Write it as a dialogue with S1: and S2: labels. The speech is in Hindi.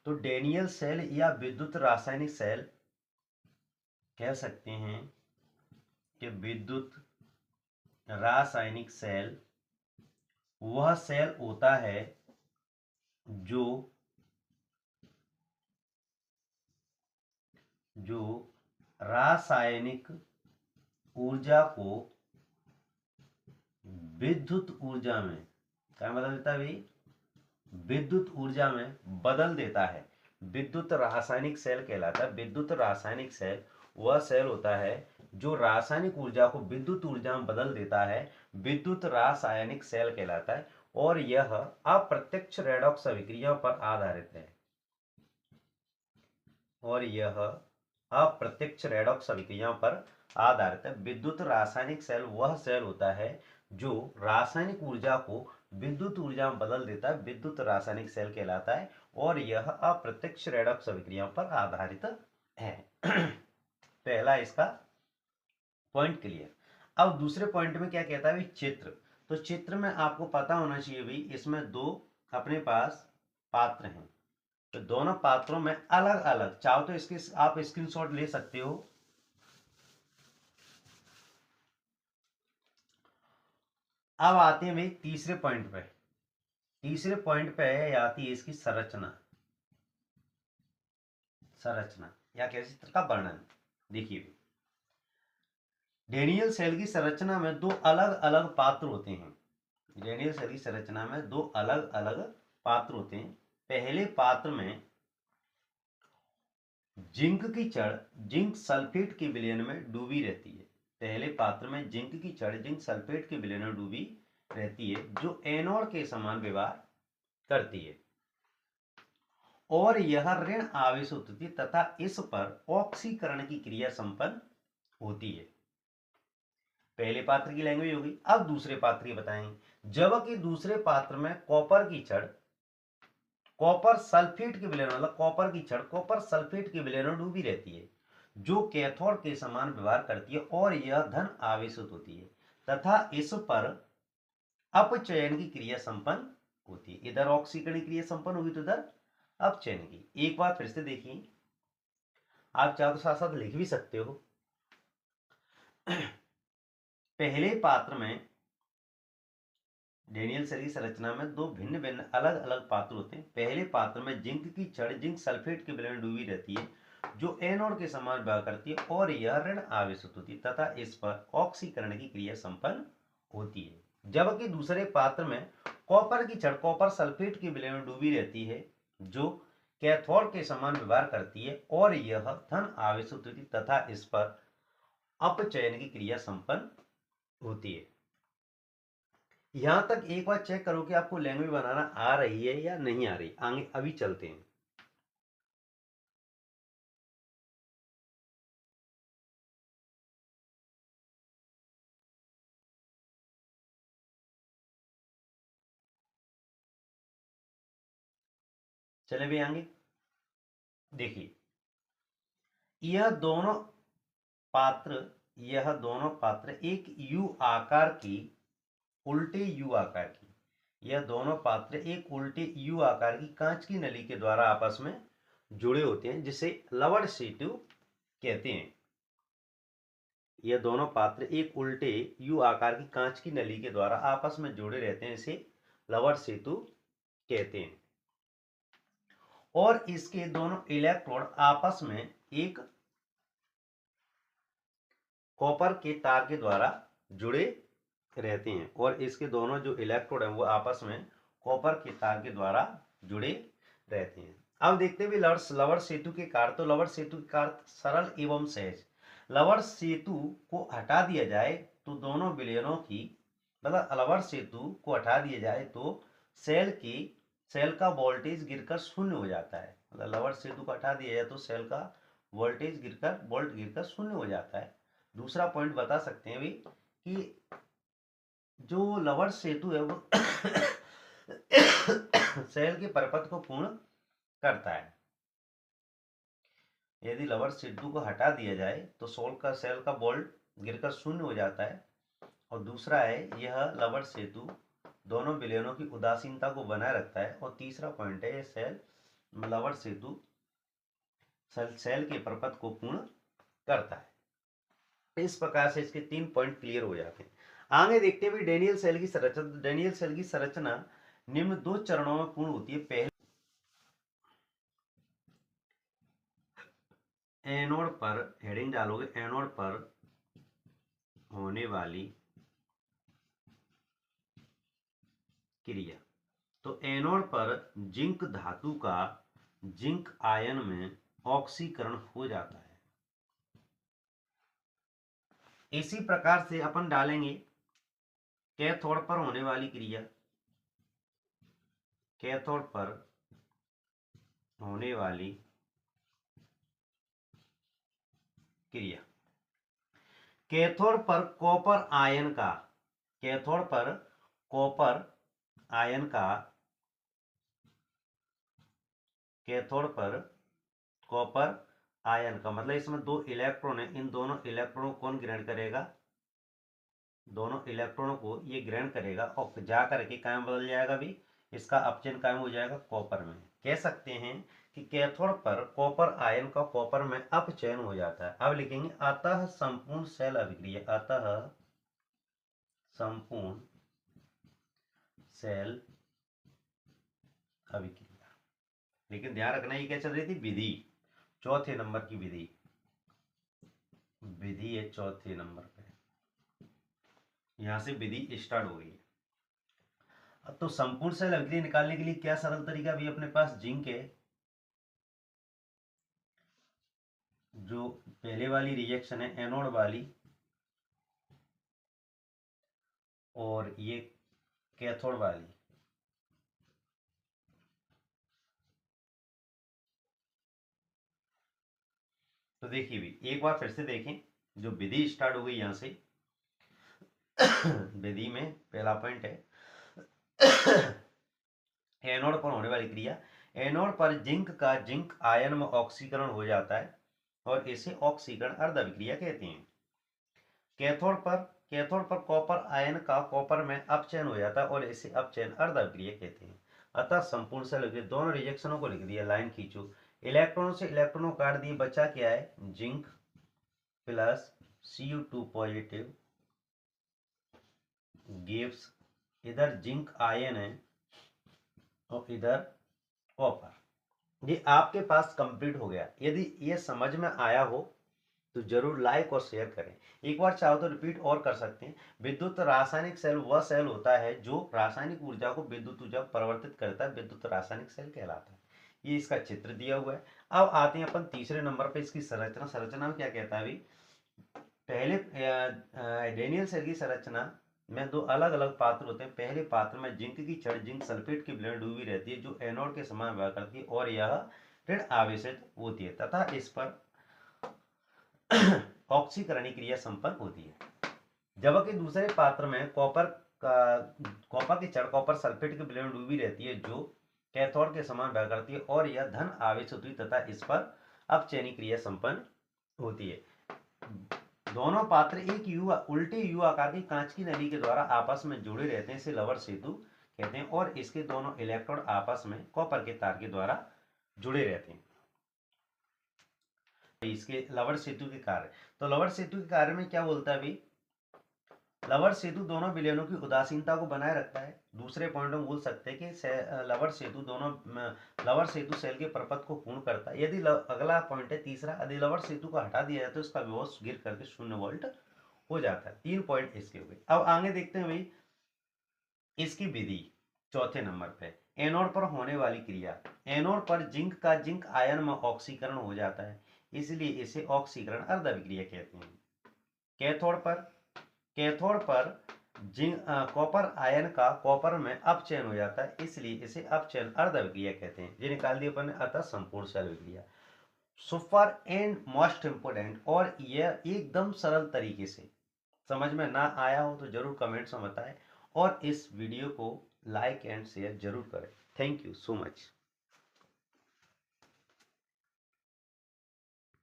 S1: तो डेनियल सेल या विद्युत रासायनिक सेल कह सकते हैं कि विद्युत रासायनिक सेल वह सेल होता है जो रासायनिक ऊर्जा को विद्युत ऊर्जा में, क्या बदल देता है भाई, विद्युत ऊर्जा में बदल देता है। विद्युत रासायनिक सेल कहलाता है। विद्युत रासायनिक सेल वह सेल होता है जो रासायनिक ऊर्जा को विद्युत ऊर्जा में बदल देता है, विद्युत रासायनिक सेल कहलाता है। और यह अप्रत्यक्ष रेडॉक्स अभिक्रिया पर आधारित है। और यह अप्रत्यक्ष रेडॉक्स अभिक्रिया पर आधारित है। विद्युत रासायनिक सेल वह सेल होता है जो रासायनिक ऊर्जा को विद्युत ऊर्जा में बदल देता है, विद्युत रासायनिक सेल कहलाता है। और यह अप्रत्यक्ष रेडॉक्स अभिक्रिया पर आधारित है। पहला इसका पॉइंट क्लियर। अब दूसरे पॉइंट में क्या कहता है भाई, चित्र। तो चित्र में आपको पता होना चाहिए भाई, इसमें दो अपने पास पात्र हैं। तो दोनों पात्रों में अलग अलग, चाहो तो इसके आप स्क्रीनशॉट ले सकते हो। अब आते हैं भाई तीसरे पॉइंट पे। तीसरे पॉइंट पे आती है इसकी संरचना। संरचना या कैसे चित्र का वर्णन। देखिए, डेनियल सेल की संरचना में दो अलग अलग पात्र होते हैं। डेनियल सेल की संरचना में दो अलग अलग पात्र होते हैं। पहले पात्र में जिंक की छड़ जिंक सल्फेट के विलयन में डूबी रहती है। पहले पात्र में जिंक की छड़ जिंक सल्फेट के विलयन में डूबी रहती है, जो एनोड के समान व्यवहार करती है और यह ऋण आवेश होती है तथा इस पर ऑक्सीकरण की क्रिया संपन्न होती है। पहले पात्र की लैंग्वेज होगी। अब दूसरे पात्र की बताएंगे। जबकि दूसरे पात्र में कॉपर की छड़ कॉपर सल्फेट के विलयन, मतलब कॉपर की छड़ कॉपर सल्फेट के विलयन में डूबी रहती है, जो कैथोड के समान व्यवहार करती है और यह धन आवेशित होती है तथा इस पर अपचयन की क्रिया संपन्न होती है। इधर ऑक्सीकरण की क्रिया संपन्न होगी तो इधर अपचयन की। एक बार फिर से देखिए, आप चाहो तो साथ साथ लिख भी सकते हो। पहले पात्र में डेनियल सेल की संरचना में दो भिन्न भिन्न अलग अलग पात्र होते हैं। पहले पात्र में जिंक की छड़ जिंक सल्फेट के विलयन में डूबी रहती है, जो एनोड के समान व्यवहार करती है और यह ऋण आवेशित होती है तथा इस पर ऑक्सीकरण की क्रिया संपन्न होती है। जबकि दूसरे पात्र में कॉपर की छड़ कॉपर सल्फेट के विलयन में डूबी रहती है, जो कैथोड के समान व्यवहार करती है और यह धन आवेशित होती है तथा इस पर अपचयन की क्रिया संपन्न होती है। यहां तक एक बार चेक करो कि आपको लैंग्वेज बनाना आ रही है या नहीं आ रही। आगे अभी चलते हैं। चले भी आगे देखिए, यह दोनों पात्र एक यू आकार की उल्टे यू आकार की यह दोनों पात्र एक उल्टे यू आकार की कांच की नली के द्वारा आपस में जुड़े होते हैं, जिसे लवण सेतु कहते हैं। यह दोनों पात्र एक उल्टे यू आकार की कांच की नली के द्वारा आपस में जुड़े रहते हैं, इसे लवण सेतु कहते हैं। और इसके दोनों इलेक्ट्रोड आपस में एक कॉपर के तार के द्वारा जुड़े रहते हैं। और इसके दोनों जो इलेक्ट्रोड हैं वो आपस में कॉपर के तार के द्वारा जुड़े रहते हैं। अब देखते हैं लवण सेतु के कार्य। तो लवण सेतु के कार्य सरल एवं सहज। लवण सेतु को हटा दिया जाए तो दोनों विलयनों की, मतलब लवण सेतु को हटा दिया जाए तो सेल का वोल्टेज गिरकर शून्य हो जाता है। मतलब लवण सेतु को हटा दिया जाए तो सेल का वोल्ट गिरकर शून्य हो जाता है। दूसरा पॉइंट बता सकते हैं भी कि जो लवण सेतु है वो सेल के परिपथ को पूर्ण करता है। यदि लवण सेतु को हटा दिया जाए तो सेल का वोल्ट गिरकर शून्य हो जाता है। और दूसरा है, यह लवण सेतु दोनों विलयनों की उदासीनता को बनाए रखता है। और तीसरा पॉइंट है, यह सेल लवण सेतु सेल के प्रपथ को पूर्ण करता है। इस प्रकार से इसके 3 पॉइंट क्लियर हो जाते हैं। आगे देखते हैं डेनियल सेल की संरचना। डेनियल सेल की संरचना निम्न 2 चरणों में पूर्ण होती है। पहले एनोड पर हेडिंग डालोगे, एनोड पर होने वाली क्रिया। तो एनोड पर जिंक धातु का जिंक आयन में ऑक्सीकरण हो जाता है। इसी प्रकार से अपन डालेंगे कैथोड पर होने वाली क्रिया। कैथोड पर होने वाली क्रिया, कैथोड पर कॉपर आयन का, कैथोड पर कॉपर आयन का, कैथोड पर कॉपर आयन का मतलब इसमें 2 इलेक्ट्रॉन है। इन दोनों इलेक्ट्रॉनों को कौन ग्रहण करेगा? दोनों इलेक्ट्रॉनों को ये ग्रहण करेगा और जा करके क्या में बदल जाएगा? भी इसका अपचयन क्या में हो जाएगा? कॉपर में। कह सकते हैं कि कैथोड पर कॉपर आयन का कॉपर में अपचयन हो जाता है। अब लिखेंगे अतः संपूर्ण सेल अभिक्रिया, अतः संपूर्ण सेल अभिक्रिया। लेकिन ध्यान रखना ये क्या चल रही थी? विधि, चौथे नंबर की विधि, विधि है चौथे नंबर पे। यहां से विधि स्टार्ट हो गई है। अब तो संपूर्ण सेल अभिक्रिया निकालने के लिए क्या सरल तरीका भी अपने पास? जिंक है, जो पहले वाली रिएक्शन है एनोड वाली, और ये कैथोड वाली। तो देखिए भी एक बार फिर से देखें, जो विधि स्टार्ट हो गई यहां से। विधि में पहला पॉइंट है एनोड पर होने वाली क्रिया। एनोड पर जिंक का जिंक आयन में ऑक्सीकरण हो जाता है और इसे ऑक्सीकरण अर्ध अभिक्रिया कहते हैं। कैथोड पर कॉपर आयन का कॉपर में अपचयन हो जाता है और इसे अपचयन अर्ध अभिक्रिया कहते हैं। अतः संपूर्ण सेल अभिक्रिया, दोनों रिएक्शनों को लिख दिया, लाइन खींचो। इलेक्ट्रॉनों से इलेक्ट्रॉनों काट दिए, बचा क्या है? Zinc plus Cu2 positive gives, इधर जिंक आयन है और इधर कॉपर। ये आपके पास कंप्लीट हो गया। यदि ये समझ में आया हो तो जरूर लाइक और शेयर करें। एक बार चाहो तो रिपीट और कर सकते हैं। विद्युत रासायनिक सेल वह सेल होता है जो रासायनिक ऊर्जा को विद्युत ऊर्जा परिवर्तित करता है, विद्युत रासायनिक सेल कहलाता है। ये इसका चित्र दिया हुआ है। अब आते हैं अपन तीसरे नंबर पे इसकी संरचना। संरचना में क्या कहता है? अभी पहले डेनियल सेल की संरचना में 2 अलग अलग पात्र होते हैं। पहले पात्र में जिंक की छड़ जिंक सल्फेट की विलयन डूबी रहती है, जो एनोड के समान व्यवहार करती है और यह ऋण आवेशित होती है तथा इस पर ऑक्सीकरण क्रिया संपन्न होती है। जबकि दूसरे पात्र में कॉपर की छड़ कॉपर सल्फेट की विलयन डूबी रहती है, जो कैथोड के समान व्यवहार करती है और यह धन आवेशित होती है तथा इस पर अपचयनी क्रिया संपन्न होती है। दोनों पात्र एक उल्टे यू आकार की कांच की नली के द्वारा आपस में जुड़े रहते हैं, इसे लवण सेतु कहते हैं और इसके दोनों इलेक्ट्रोड आपस में कॉपर के तार के द्वारा जुड़े रहते हैं। इसके लवण सेतु के कार्य, तो लवण सेतु के कार्य में क्या बोलता है भाई? लवण सेतु दोनों विलयनों की उदासीनता को बनाए रखता है। दूसरे पॉइंट में बोल सकते हैं कि लवण सेतु सेल के प्रपथ को पूर्ण करता है। यदि अगला पॉइंट है तीसरा, यदि लवण सेतु को हटा दिया जाए तो इसका विभव गिर करके 0 वोल्ट हो जाता है। 3 पॉइंट इसके हो गए। अब आगे देखते हैं भाई इसकी विधि चौथे नंबर पे, एनोड पर होने वाली क्रिया। एनोड पर जिंक का जिंक आयन में ऑक्सीकरण हो जाता है, इसलिए इसे ऑक्सीकरण अर्ध अभिक्रिया कहते हैं। कैथोड पर जिंक कॉपर आयन का कॉपर में अपचयन हो जाता है, इसलिए इसे अपचयन अर्ध अभिक्रिया कहते हैं। ये निकाल दिया अपन ने, अतः संपूर्ण सेल अभिक्रिया। सुपर एंड मोस्ट इंपोर्टेंट, और यह एकदम सरल तरीके से समझ में ना आया हो तो जरूर कमेंट्स में बताएं और इस वीडियो को लाइक एंड शेयर जरूर करें। Thank you so much.